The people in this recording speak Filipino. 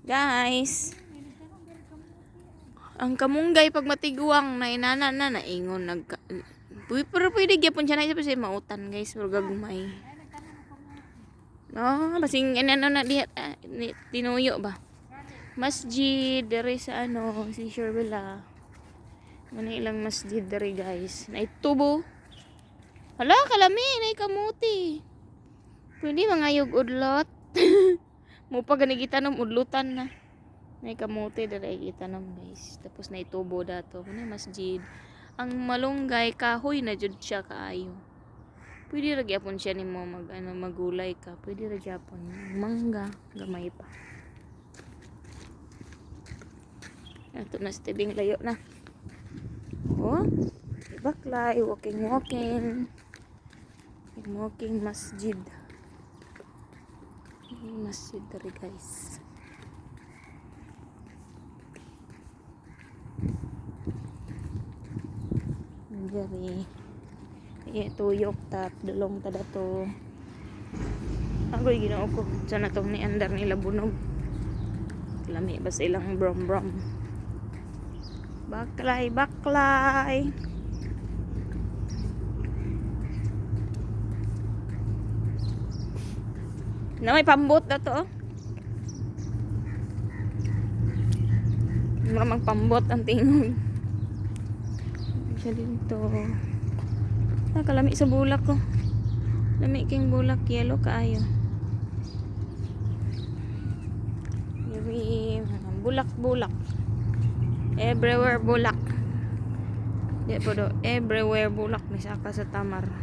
Guys, ang kamunggay pag matiguang na inana na naingon pero pwede gyapon siya na isa pa siya mautan guys, pero gagmay. No, basing ano na diha tinuyo ba? Masjid dere sa si Sherbela. Ano ilang masjid dere guys. Naitubo. Hala, kalami na kamuti. Pwede mangayog udlot. Mo pa gani gitanom udlutan na. Nay kamote dere gitanom guys. Tapos naitubo dato kuno masjid. Ang malunggay kahoy na jud siya kaayo. Pwede ra gyapon siya nimo magulay ka. Pwede ra gyapon mangga gamay pa. Ato na stebing layo na. Oh, baklay walking masjid. Masjid dari guys. Dari tuyok tat dulong tada to. Agoy ginoo ko sana tong ni andar nila bunog. Lami ba sa ilang brom. Baklay. Na may pambot na to. Mamang pambot ang tingog. Siya dito. Nakalami sa bulak ko. Lami king bulak yellow kaayo. Bulak. Everywhere bulak. Di po do everywhere bulak misaka sa tamar.